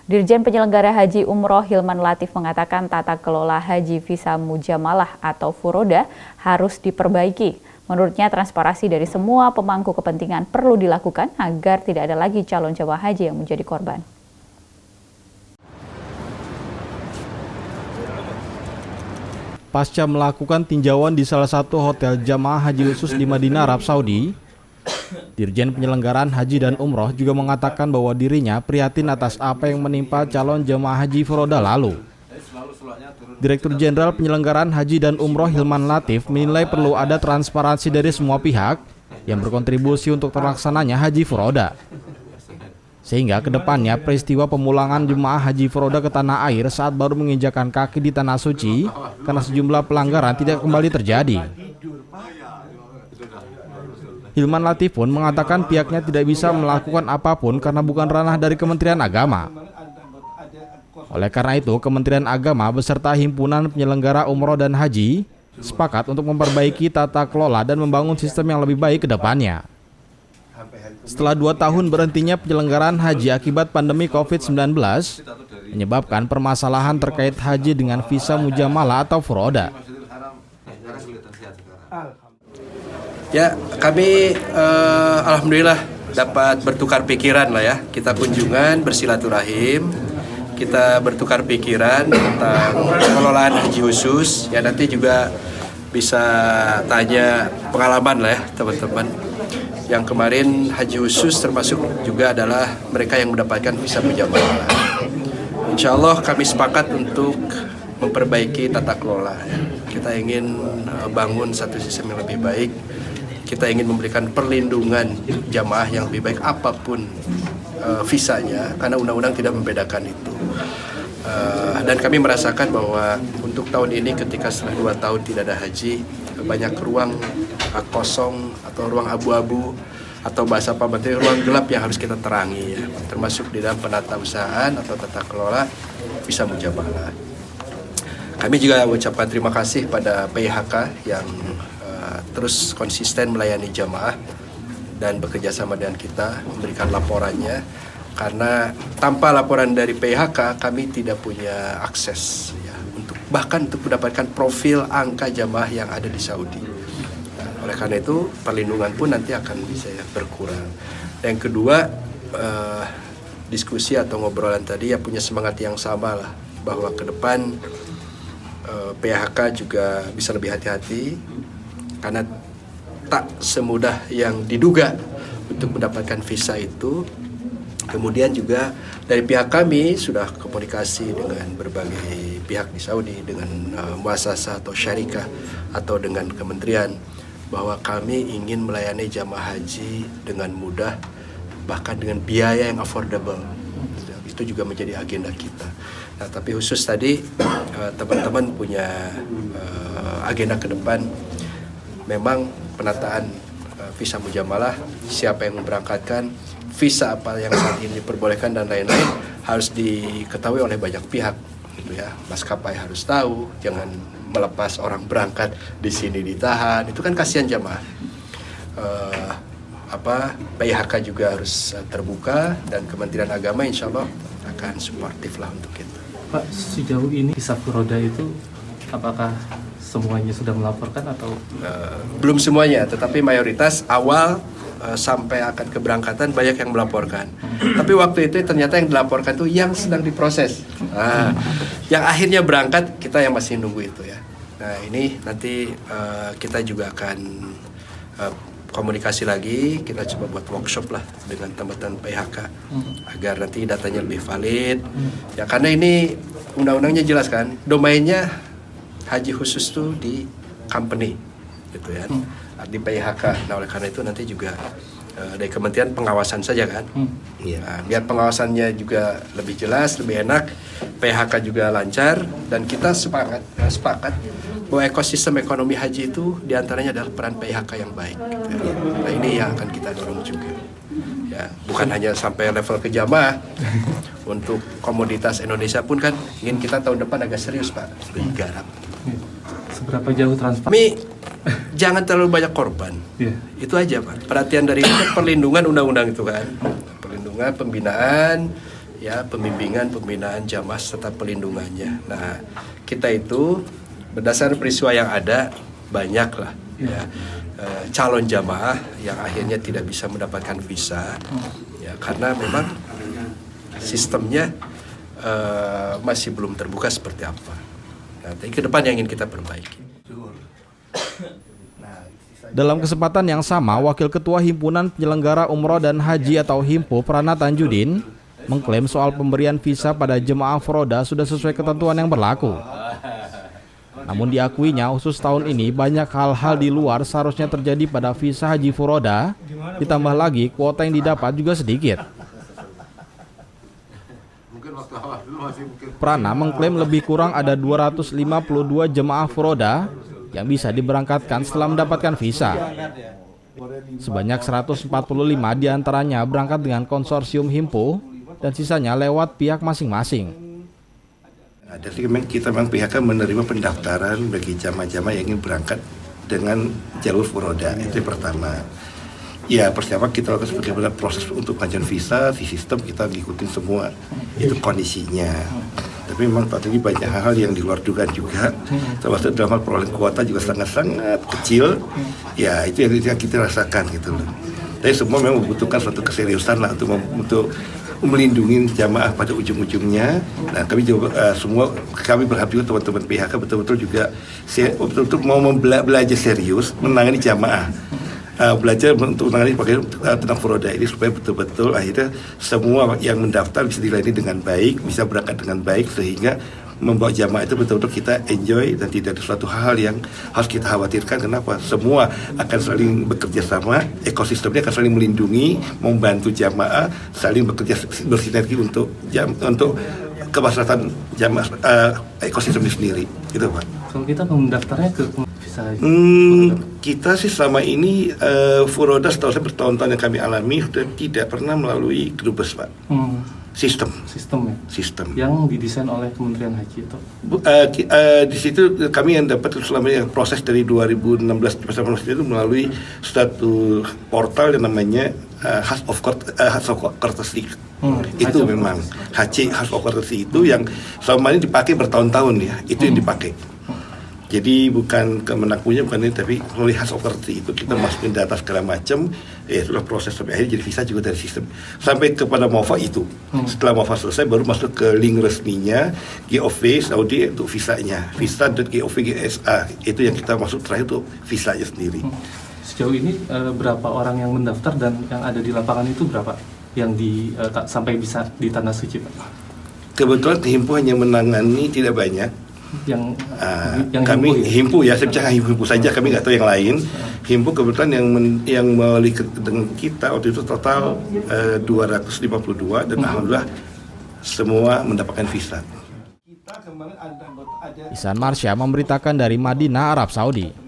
Dirjen Penyelenggara Haji Umroh Hilman Latif mengatakan tata kelola haji visa mujamalah atau furoda harus diperbaiki. Menurutnya transparansi dari semua pemangku kepentingan perlu dilakukan agar tidak ada lagi calon jemaah haji yang menjadi korban. Pasca melakukan tinjauan di salah satu hotel jamaah haji khusus di Madinah, Arab Saudi, Dirjen Penyelenggaraan Haji dan Umroh juga mengatakan bahwa dirinya prihatin atas apa yang menimpa calon jemaah haji furoda lalu. Direktur Jenderal Penyelenggaraan Haji dan Umroh Hilman Latif menilai perlu ada transparansi dari semua pihak yang berkontribusi untuk terlaksananya haji furoda. Sehingga kedepannya peristiwa pemulangan jemaah haji furoda ke tanah air saat baru menginjakan kaki di tanah suci karena sejumlah pelanggaran tidak kembali terjadi. Hilman Latif pun mengatakan pihaknya tidak bisa melakukan apapun karena bukan ranah dari Kementerian Agama. Oleh karena itu, Kementerian Agama beserta Himpunan Penyelenggara Umroh dan Haji sepakat untuk memperbaiki tata kelola dan membangun sistem yang lebih baik ke depannya. Setelah 2 tahun berhentinya penyelenggaraan haji akibat pandemi COVID-19, menyebabkan permasalahan terkait haji dengan visa mujamalah atau furoda. Ya, kami alhamdulillah dapat bertukar pikiran lah ya. Kita kunjungan, bersilaturahim, kita bertukar pikiran tentang pengelolaan haji khusus. Ya nanti juga bisa tanya pengalaman lah ya teman-teman. Yang kemarin haji khusus termasuk juga adalah mereka yang mendapatkan visa mujamalah. Insya Allah kami sepakat untuk memperbaiki tata kelola. Kita ingin bangun satu sistem yang lebih baik. Kita ingin memberikan perlindungan jamaah yang lebih baik apapun visanya, karena undang-undang tidak membedakan itu. Dan kami merasakan bahwa untuk tahun ini ketika setelah 2 tahun tidak ada haji, banyak ruang kosong atau ruang abu-abu atau bahasa Pak Menteri ruang gelap yang harus kita terangi ya, termasuk di dalam penatausahaan atau tata kelola visa mujamalah. Kami juga mengucapkan terima kasih pada PIHK yang terus konsisten melayani jamaah dan bekerja sama dengan kita memberikan laporannya, karena tanpa laporan dari PIHK kami tidak punya akses ya, bahkan untuk mendapatkan profil angka jamaah yang ada di Saudi. Nah, oleh karena itu perlindungan pun nanti akan bisa berkurang. Yang kedua, diskusi atau ngobrolan tadi ya punya semangat yang sama lah, bahwa ke depan PHK juga bisa lebih hati-hati karena tak semudah yang diduga untuk mendapatkan visa itu. Kemudian juga dari pihak kami sudah komunikasi dengan berbagai pihak di Saudi, dengan muasasah atau syarikah atau dengan kementerian, bahwa kami ingin melayani jamaah haji dengan mudah, bahkan dengan biaya yang affordable. Itu juga menjadi agenda kita. Nah, tapi khusus tadi teman-teman punya agenda ke depan, memang penataan visa mujamalah, siapa yang memberangkatkan, visa apa yang saat ini diperbolehkan dan lain-lain harus diketahui oleh banyak pihak, gitu ya. Maskapai harus tahu, jangan melepas orang berangkat di sini ditahan, itu kan kasihan jamaah. PIHK juga harus terbuka dan Kementerian Agama insya Allah akan suportif lah untuk itu. Pak, sejauh ini visa furoda itu apakah semuanya sudah melaporkan atau? Belum semuanya, tetapi mayoritas awal sampai akan keberangkatan banyak yang melaporkan. Tapi waktu itu ternyata yang dilaporkan itu yang sedang diproses. Nah, yang akhirnya berangkat kita yang masih nunggu itu ya. Nah ini nanti kita juga akan komunikasi lagi, kita coba buat workshop lah dengan teman-teman PHK agar nanti datanya lebih valid. Ya karena ini undang-undangnya jelas kan, domainnya haji khusus tuh di company gitu ya, di PIHK. Nah oleh karena itu nanti juga dari kementerian pengawasan saja kan, nah, biar pengawasannya juga lebih jelas, lebih enak, PIHK juga lancar, dan kita sepakat bahwa ekosistem ekonomi haji itu diantaranya adalah peran PIHK yang baik gitu ya. Nah ini yang akan kita dorong juga ya, bukan hanya sampai level ke jamaah. Untuk komoditas Indonesia pun kan ingin kita tahun depan agak serius Pak, digarap. Seberapa jauh transparan? Kami jangan terlalu banyak korban. Itu aja Pak. Perhatian dari perlindungan undang-undang itu kan. Perlindungan, pembinaan, ya pembimbingan, pembinaan jamaah serta pelindungannya. Nah, kita itu berdasarkan peristiwa yang ada banyak lah ya calon jamaah yang akhirnya tidak bisa mendapatkan visa ya karena memang sistemnya masih belum terbuka seperti apa. Nah, tapi ke depan yang ingin kita perbaiki. Dalam kesempatan yang sama, Wakil Ketua Himpunan Penyelenggara Umroh dan Haji atau HIMPU Prana Tanjudin mengklaim soal pemberian visa pada jemaah furoda sudah sesuai ketentuan yang berlaku. Namun diakuinya khusus tahun ini banyak hal-hal di luar seharusnya terjadi pada visa haji furoda, ditambah lagi kuota yang didapat juga sedikit. Prana mengklaim lebih kurang ada 252 jemaah furoda yang bisa diberangkatkan setelah mendapatkan visa. Sebanyak 145 diantaranya berangkat dengan konsorsium HIMPU dan sisanya lewat pihak masing-masing. Jadi kita memang pihak menerima pendaftaran bagi jamaah-jamaah yang ingin berangkat dengan jalur furoda, itu yang pertama. Ya, persiapan kita lakukan sebagai proses untuk pengajuan visa, di sistem kita ngikutin semua, itu kondisinya. Tapi memang tadi banyak hal-hal yang di luar dugaan juga, termasuk dalam hal perolehan kuota juga sangat-sangat kecil. Ya, itu yang kita rasakan gitu loh. Tapi semua memang membutuhkan suatu keseriusan lah untuk melindungi jamaah pada ujung-ujungnya. Nah, kami juga kami berharap juga teman-teman PHK betul-betul juga betul-betul mau belajar serius menangani jamaah. Belajar untuk menangani tentang furoda ini supaya betul-betul akhirnya semua yang mendaftar bisa dilayani dengan baik, bisa berangkat dengan baik sehingga membawa jamaah itu betul-betul kita enjoy dan tidak ada suatu hal yang harus kita khawatirkan. Kenapa? Semua akan saling bekerja sama, ekosistemnya akan saling melindungi, membantu jamaah, saling bekerja bersinergi untuk kemaslahatan jamaah ekosistem ini sendiri. Gitu, Pak. Kalau kita mendaftarnya ke visa kita sih selama ini furoda setahu saya bertahun-tahun yang kami alami sudah tidak pernah melalui Grubes, Pak. Sistem ya? Sistem yang didesain oleh Kementerian Haji itu. Di situ kami yang dapat selama proses dari 2016 itu melalui suatu portal yang namanya House of Courtesy. Itu memang House of Courtesy itu yang selama ini dipakai bertahun-tahun ya, itu yang dipakai. Jadi bukan Kemenak punya, bukan ini, tapi melalui House of Courtesy itu kita masukin data segala macam, ya itulah proses sampai akhirnya jadi visa juga dari sistem sampai kepada MOFA itu. Setelah MOFA selesai baru masuk ke link resminya GOV Saudi untuk visanya, visa.gov GSA itu yang kita masuk terakhir untuk visanya sendiri. Sejauh ini berapa orang yang mendaftar dan yang ada di lapangan itu berapa yang sampai bisa di tanah suci, Pak? Kebetulan HIMPU hanya menangani tidak banyak. Yang kami HIMPU ya, saya bicara HIMPU saja, kami nggak tahu yang lain. HIMPU kebetulan yang melalui dengan kita waktu itu total 252 dan alhamdulillah semua mendapatkan visa. Ihsan Marsya memberitakan dari Madinah, Arab Saudi.